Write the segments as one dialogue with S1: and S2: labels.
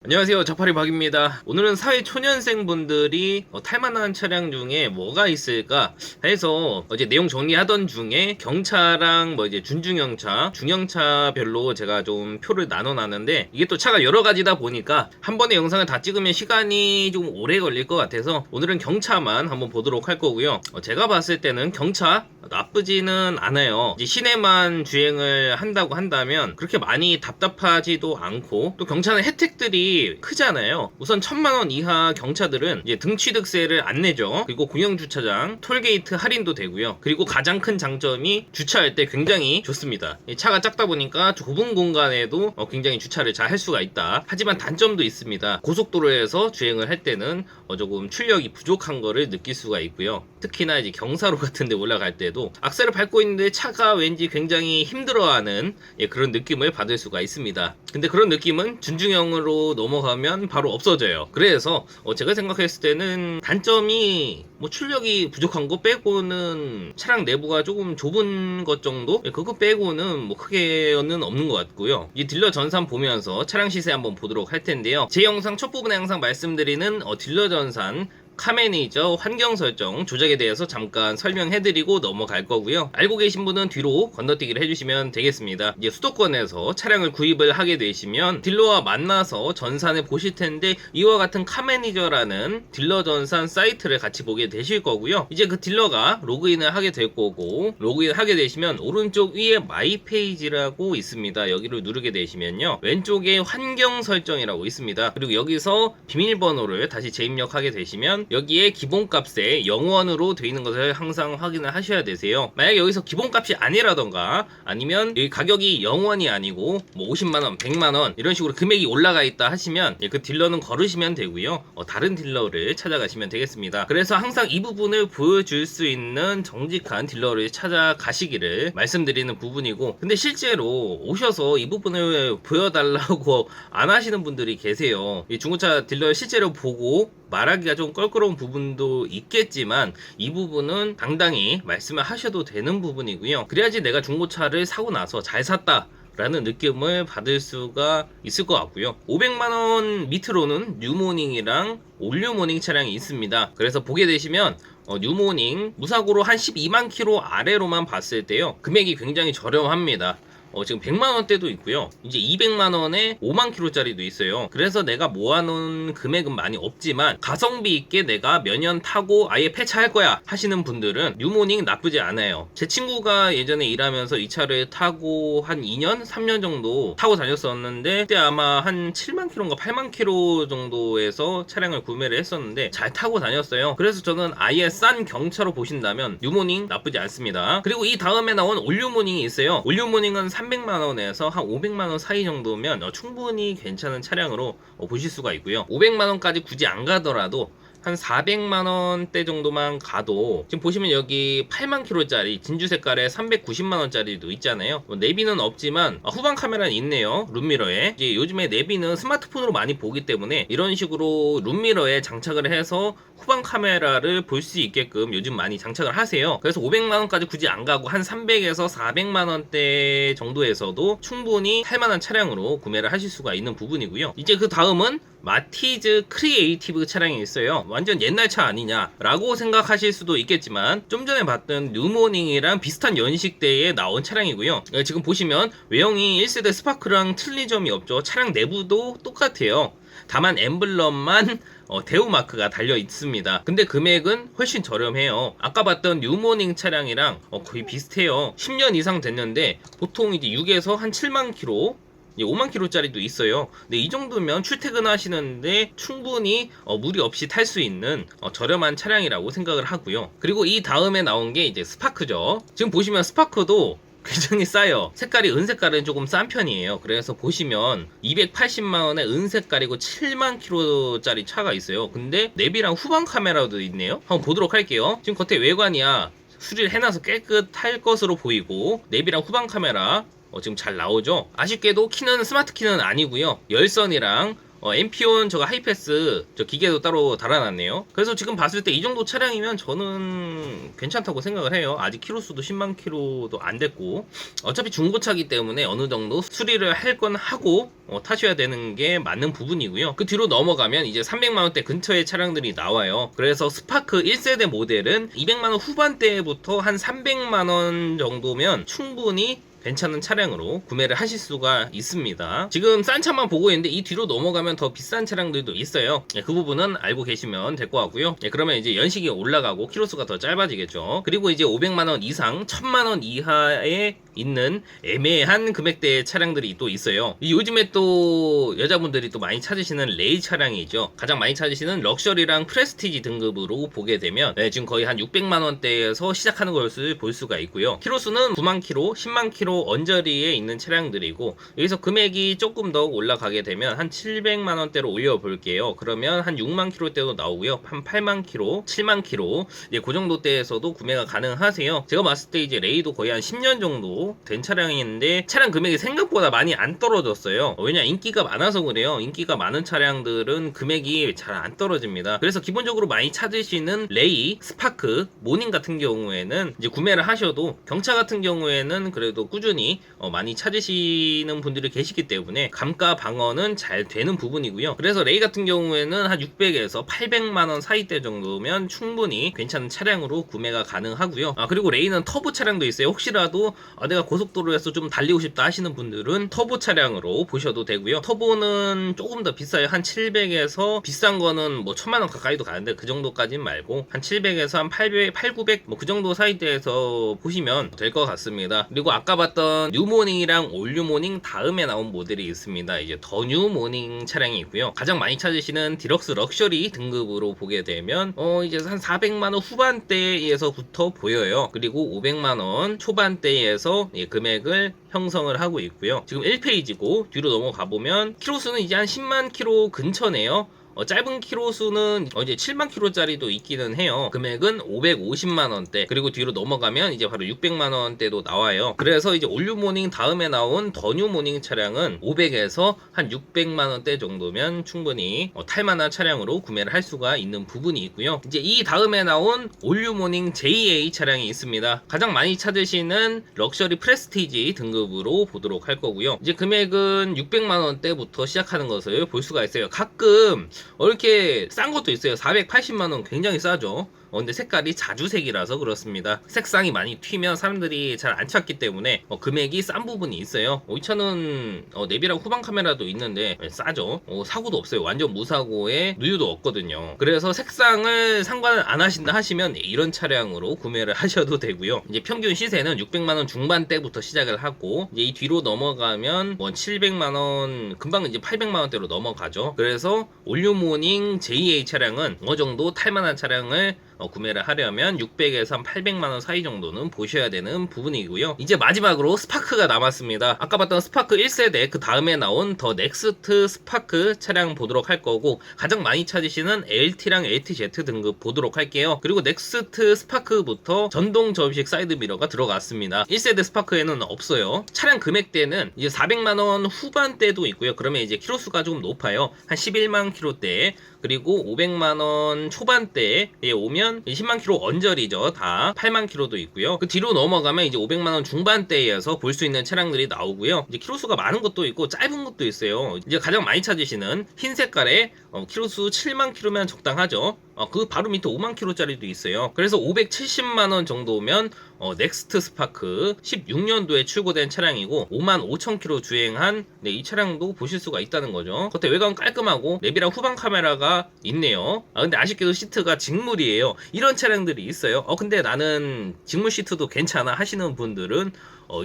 S1: 안녕하세요, 자파리 박입니다. 오늘은 사회초년생 분들이 탈만한 차량 중에 뭐가 있을까 해서 어제 내용 정리하던 중에 경차랑 이제 준중형차, 중형차별로 제가 좀 표를 나눠놨는데, 이게 또 차가 여러 가지다 보니까 한 번에 영상을 다 찍으면 시간이 좀 오래 걸릴 것 같아서 오늘은 경차만 한번 보도록 할 거고요. 제가 봤을 때는 경차 나쁘지는 않아요. 이제 시내만 주행을 한다고 한다면 그렇게 많이 답답하지도 않고, 또 경차는 혜택들이 크잖아요. 우선 1000만원 이하 경차들은 이제 등취득세를 안 내죠. 그리고 공영주차장 톨게이트 할인도 되고요. 그리고 가장 큰 장점이 주차할 때 굉장히 좋습니다. 차가 작다 보니까 좁은 공간에도 굉장히 주차를 잘 할 수가 있다. 하지만 단점도 있습니다. 고속도로에서 주행을 할 때는 조금 출력이 부족한 거를 느낄 수가 있고요. 특히나 이제 경사로 같은 데 올라갈 때도 악셀을 밟고 있는데 차가 왠지 굉장히 힘들어하는 그런 느낌을 받을 수가 있습니다. 근데 그런 느낌은 준중형으로 넘어가면 바로 없어져요. 그래서 제가 생각했을 때는 단점이 출력이 부족한 거 빼고는 차량 내부가 조금 좁은 것 정도? 그거 빼고는 크게는 없는 것 같고요. 이 딜러 전산 보면서 차량 시세 한번 보도록 할 텐데요. 제 영상 첫 부분에 항상 말씀드리는 딜러 전산 카매니저 환경 설정 조작에 대해서 잠깐 설명해드리고 넘어갈 거고요. 알고 계신 분은 뒤로 건너뛰기를 해주시면 되겠습니다. 이제 수도권에서 차량을 구입을 하게 되시면 딜러와 만나서 전산을 보실 텐데, 이와 같은 카매니저라는 딜러 전산 사이트를 같이 보게 되실 거고요. 이제 그 딜러가 로그인을 하게 될 거고, 로그인 하게 되시면 오른쪽 위에 마이 페이지라고 있습니다. 여기를 누르게 되시면요, 왼쪽에 환경 설정이라고 있습니다. 그리고 여기서 비밀번호를 다시 재입력하게 되시면 여기에 기본값에 0원으로 되어 있는 것을 항상 확인을 하셔야 되세요. 만약에 여기서 기본값이 아니라던가, 아니면 여기 가격이 0원이 아니고 50만원, 100만원 이런 식으로 금액이 올라가 있다 하시면 그 딜러는 거르시면 되고요. 다른 딜러를 찾아가시면 되겠습니다. 그래서 항상 이 부분을 보여줄 수 있는 정직한 딜러를 찾아가시기를 말씀드리는 부분이고, 근데 실제로 오셔서 이 부분을 보여달라고 안 하시는 분들이 계세요. 이 중고차 딜러 실제로 보고 말하기가 좀 껄끄러운 부분도 있겠지만, 이 부분은 당당히 말씀을 하셔도 되는 부분이고요. 그래야지 내가 중고차를 사고 나서 잘 샀다 라는 느낌을 받을 수가 있을 것 같고요. 500만원 밑으로는 뉴모닝이랑 올뉴모닝 차량이 있습니다. 그래서 보게 되시면 뉴모닝 무사고로 한 12만 킬로 아래로만 봤을 때요, 금액이 굉장히 저렴합니다. 지금 100만원대도 있고요. 이제 200만원에 5만 킬로짜리도 있어요. 그래서 내가 모아놓은 금액은 많이 없지만 가성비 있게 내가 몇 년 타고 아예 폐차할 거야 하시는 분들은 뉴모닝 나쁘지 않아요. 제 친구가 예전에 일하면서 이 차를 타고 한 2년, 3년 정도 타고 다녔었는데, 그때 아마 한 7만 킬로인가 8만 킬로 정도에서 차량을 구매를 했었는데 잘 타고 다녔어요. 그래서 저는 아예 싼 경차로 보신다면 뉴모닝 나쁘지 않습니다. 그리고 이 다음에 나온 올뉴모닝이 있어요. 올뉴모닝은 300만원에서 한 500만원 사이 정도면 충분히 괜찮은 차량으로 보실 수가 있고요. 500만원까지 굳이 안 가더라도 한 400만원대 정도만 가도, 지금 보시면 여기 8만 킬로짜리 진주 색깔에 390만원짜리도 있잖아요. 내비는 없지만 후방 카메라는 있네요. 룸미러에. 이제 요즘에 내비는 스마트폰으로 많이 보기 때문에 이런 식으로 룸미러에 장착을 해서 후방 카메라를 볼 수 있게끔 요즘 많이 장착을 하세요. 그래서 500만원까지 굳이 안 가고 한 300에서 400만원대 정도에서도 충분히 할만한 차량으로 구매를 하실 수가 있는 부분이고요. 이제 그 다음은 마티즈 크리에이티브 차량이 있어요. 완전 옛날 차 아니냐 라고 생각하실 수도 있겠지만, 좀 전에 봤던 뉴모닝이랑 비슷한 연식대에 나온 차량이고요. 지금 보시면 외형이 1세대 스파크랑 틀린 점이 없죠. 차량 내부도 똑같아요. 다만 엠블럼만 대우마크가 달려 있습니다. 근데 금액은 훨씬 저렴해요. 아까 봤던 뉴모닝 차량이랑 거의 비슷해요. 10년 이상 됐는데 보통 이제 6에서 한 7만 킬로, 5만 킬로짜리도 있어요. 근데 이 정도면 출퇴근 하시는데 충분히 무리 없이 탈 수 있는 저렴한 차량이라고 생각을 하고요. 그리고 이 다음에 나온 게 이제 스파크죠. 지금 보시면 스파크도 굉장히 싸요. 색깔이 은색깔은 조금 싼 편이에요. 그래서 보시면 280만원에 은색깔이고 7만 킬로짜리 차가 있어요. 근데 내비랑 후방 카메라도 있네요. 한번 보도록 할게요. 지금 겉에 외관이야 수리를 해놔서 깨끗할 것으로 보이고, 내비랑 후방 카메라 지금 잘 나오죠. 아쉽게도 키는 스마트 키는 아니고요. 열선이랑 엠피온 저거 하이패스 저 기계도 따로 달아놨네요. 그래서 지금 봤을 때 이 정도 차량이면 저는 괜찮다고 생각을 해요. 아직 키로수도 10만 키로도 안 됐고, 어차피 중고차기 때문에 어느 정도 수리를 할 건 하고 타셔야 되는 게 맞는 부분이고요. 그 뒤로 넘어가면 이제 300만원대 근처의 차량들이 나와요. 그래서 스파크 1세대 모델은 200만원 후반대부터 한 300만원 정도면 충분히 괜찮은 차량으로 구매를 하실 수가 있습니다. 지금 싼 차만 보고 있는데 이 뒤로 넘어가면 더 비싼 차량들도 있어요. 그 부분은 알고 계시면 될 것 같고요. 그러면 이제 연식이 올라가고 키로수가 더 짧아지겠죠. 그리고 이제 500만원 이상 1000만원 이하에 있는 애매한 금액대의 차량들이 또 있어요. 요즘에 또 여자분들이 또 많이 찾으시는 레이 차량이죠. 가장 많이 찾으시는 럭셔리랑 프레스티지 등급으로 보게 되면 지금 거의 한 600만원대에서 시작하는 것을 볼 수가 있고요. 키로수는 9만 키로, 10만 키로 언저리에 있는 차량들이고, 여기서 금액이 조금 더 올라가게 되면 한 700만원대로 올려볼게요. 그러면 한 6만 키로대도 나오고요. 한 8만 키로, 7만 키로 그 정도 대에서도 구매가 가능하세요. 제가 봤을 때 이제 레이도 거의 한 10년 정도 된 차량인데 차량 금액이 생각보다 많이 안 떨어졌어요. 왜냐, 인기가 많아서 그래요. 인기가 많은 차량들은 금액이 잘 안 떨어집니다. 그래서 기본적으로 많이 찾으시는 레이, 스파크, 모닝 같은 경우에는 이제 구매를 하셔도, 경차 같은 경우에는 그래도 꾸준히 많이 찾으시는 분들이 계시기 때문에 감가 방어는 잘 되는 부분이고요. 그래서 레이 같은 경우에는 한 600에서 800만원 사이대 정도면 충분히 괜찮은 차량으로 구매가 가능하고요. 그리고 레이는 터보 차량도 있어요. 혹시라도 내가 고속도로에서 좀 달리고 싶다 하시는 분들은 터보 차량으로 보셔도 되고요. 터보는 조금 더 비싸요. 한 700에서 비싼 거는 뭐 1000만원 가까이도 가는데 그 정도까지는 말고 한 700에서 한 800, 900 뭐 그 정도 사이대에서 보시면 될 것 같습니다. 그리고 아까 봤던 뉴모닝이랑 올뉴모닝 다음에 나온 모델이 있습니다. 이제 더 뉴모닝 차량이 있고요. 가장 많이 찾으시는 디럭스 럭셔리 등급으로 보게 되면 이제 한 400만원 후반대에서부터 보여요. 그리고 500만원 초반대에서 금액을 형성을 하고 있고요. 지금 1페이지고 뒤로 넘어가 보면 키로수는 이제 한 10만 키로 근처네요. 짧은 키로수는 이제 7만 키로짜리도 있기는 해요. 금액은 550만원대. 그리고 뒤로 넘어가면 이제 바로 600만원대도 나와요. 그래서 이제 올뉴모닝 다음에 나온 더 뉴모닝 차량은 500에서 한 600만원대 정도면 충분히 탈만한 차량으로 구매를 할 수가 있는 부분이 있고요. 이제 이 다음에 나온 올뉴모닝 JA 차량이 있습니다. 가장 많이 찾으시는 럭셔리 프레스티지 등급으로 보도록 할 거고요. 이제 금액은 600만원대부터 시작하는 것을 볼 수가 있어요. 가끔 이렇게 싼 것도 있어요. 480만원 굉장히 싸죠. 근데 색깔이 자주색이라서 그렇습니다. 색상이 많이 튀면 사람들이 잘 안 찾기 때문에 금액이 싼 부분이 있어요. 이 차는 내비랑 후방 카메라도 있는데 싸죠. 사고도 없어요. 완전 무사고에 누유도 없거든요. 그래서 색상을 상관을 안 하신다 하시면 이런 차량으로 구매를 하셔도 되고요. 이제 평균 시세는 600만원 중반대부터 시작을 하고, 이제 이 뒤로 넘어가면 700만원 금방 이제 800만원대로 넘어가죠. 그래서 올뉴모닝 JA 차량은 어느 정도 탈만한 차량을 구매를 하려면 600에서 한 800만원 사이 정도는 보셔야 되는 부분이고요. 이제 마지막으로 스파크가 남았습니다. 아까 봤던 스파크 1세대 그 다음에 나온 더 넥스트 스파크 차량 보도록 할 거고, 가장 많이 찾으시는 LT랑 LTZ 등급 보도록 할게요. 그리고 넥스트 스파크부터 전동 접이식 사이드 미러가 들어갔습니다. 1세대 스파크에는 없어요. 차량 금액대는 이제 400만원 후반대도 있고요. 그러면 이제 키로수가 조금 높아요. 한 11만 키로대. 그리고 500만원 초반대에 오면 10만 킬로 언저리죠. 다 8만 킬로도 있고요. 그 뒤로 넘어가면 이제 500만원 중반대에서 볼 수 있는 차량들이 나오고요. 이제 키로수가 많은 것도 있고 짧은 것도 있어요. 이제 가장 많이 찾으시는 흰 색깔의 키로수 7만 킬로면 적당하죠. 그 바로 밑에 5만 킬로짜리도 있어요. 그래서 570만원 정도면 넥스트 스파크 16년도에 출고된 차량이고 5만 5천 킬로 주행한 이 차량도 보실 수가 있다는 거죠. 겉에 외관 깔끔하고 내비랑 후방 카메라가 있네요. 근데 아쉽게도 시트가 직물이에요. 이런 차량들이 있어요. 근데 나는 직물 시트도 괜찮아 하시는 분들은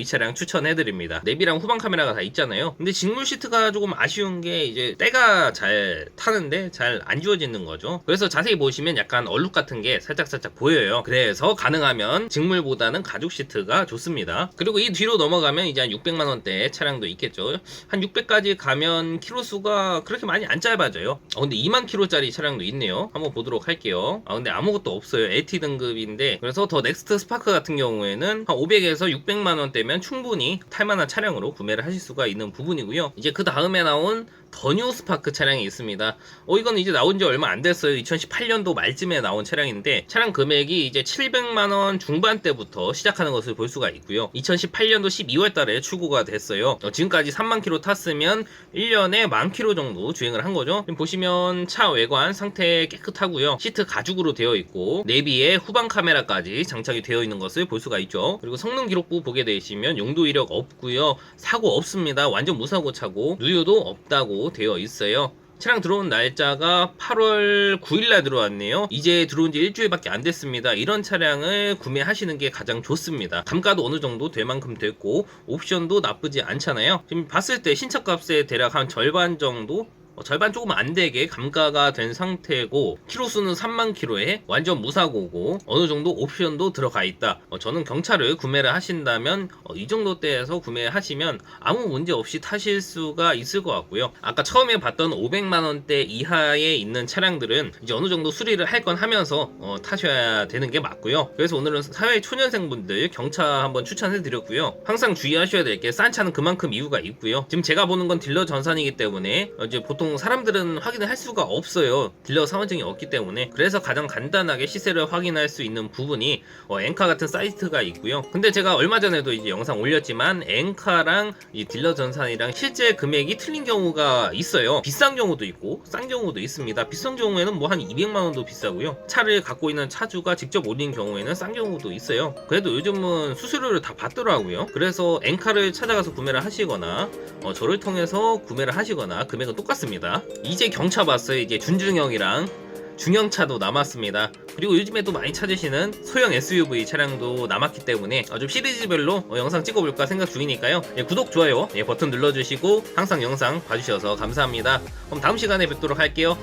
S1: 이 차량 추천해드립니다. 내비랑 후방 카메라가 다 있잖아요. 근데 직물 시트가 조금 아쉬운 게 이제 때가 잘 타는데 잘 안 지워지는 거죠. 그래서 자세히 보시면 약간 얼룩 같은 게 살짝 보여요. 그래서 가능하면 직물보다는 가죽 시트가 좋습니다. 그리고 이 뒤로 넘어가면 이제 한 600만원대 차량도 있겠죠. 한 600까지 가면 키로수가 그렇게 많이 안 짧아져요. 근데 2만 키로짜리 차량도 있네요. 한번 보도록 할게요. 근데 아무것도 없어요. LT 등급인데, 그래서 더 넥스트 스파크 같은 경우에는 한 500에서 600만원 되면 충분히 탈만한 차량으로 구매를 하실 수가 있는 부분이고요. 이제 그 다음에 나온 더 뉴 스파크 차량이 있습니다. 이건 이제 나온 지 얼마 안 됐어요. 2018년도 말쯤에 나온 차량인데 차량 금액이 이제 700만원 중반대부터 시작하는 것을 볼 수가 있고요. 2018년도 12월 달에 출고가 됐어요. 지금까지 3만 킬로 탔으면 1년에 1만 킬로 정도 주행을 한 거죠. 지금 보시면 차 외관 상태 깨끗하고요. 시트 가죽으로 되어 있고 내비에 후방 카메라까지 장착이 되어 있는 것을 볼 수가 있죠. 그리고 성능 기록부 보게 되시면 용도 이력 없고요. 사고 없습니다. 완전 무사고 차고 누유도 없다고 되어 있어요. 차량 들어온 날짜가 8월 9일날 들어왔네요. 이제 들어온 지 일주일밖에 안 됐습니다. 이런 차량을 구매하시는 게 가장 좋습니다. 감가도 어느 정도 될 만큼 됐고 옵션도 나쁘지 않잖아요. 지금 봤을 때 신차값의 대략 한 절반 정도? 절반 조금 안 되게 감가가 된 상태고 키로수는 3만 킬로에 완전 무사고고 어느 정도 옵션도 들어가 있다. 저는 경차를 구매를 하신다면 이 정도대에서 구매하시면 아무 문제 없이 타실 수가 있을 것 같고요. 아까 처음에 봤던 500만원대 이하에 있는 차량들은 이제 어느 정도 수리를 할 건 하면서 타셔야 되는 게 맞고요. 그래서 오늘은 사회 초년생분들 경차 한번 추천해 드렸고요. 항상 주의하셔야 될 게 싼 차는 그만큼 이유가 있고요. 지금 제가 보는 건 딜러 전산이기 때문에 이제 보통 사람들은 확인을 할 수가 없어요. 딜러 사원증이 없기 때문에. 그래서 가장 간단하게 시세를 확인할 수 있는 부분이 엔카 같은 사이트가 있고요. 근데 제가 얼마 전에도 이제 영상 올렸지만 엔카랑 이 딜러 전산이랑 실제 금액이 틀린 경우가 있어요. 비싼 경우도 있고 싼 경우도 있습니다. 비싼 경우에는 뭐 한 200만원도 비싸고요. 차를 갖고 있는 차주가 직접 올린 경우에는 싼 경우도 있어요. 그래도 요즘은 수수료를 다 받더라고요. 그래서 엔카를 찾아가서 구매를 하시거나 저를 통해서 구매를 하시거나 금액은 똑같습니다. 이제 경차 봤어요. 이제 준중형이랑 중형차도 남았습니다. 그리고 요즘에도 많이 찾으시는 소형 SUV 차량도 남았기 때문에 좀 시리즈별로 영상 찍어볼까 생각 중이니까요. 구독, 좋아요 버튼 눌러주시고 항상 영상 봐주셔서 감사합니다. 그럼 다음 시간에 뵙도록 할게요.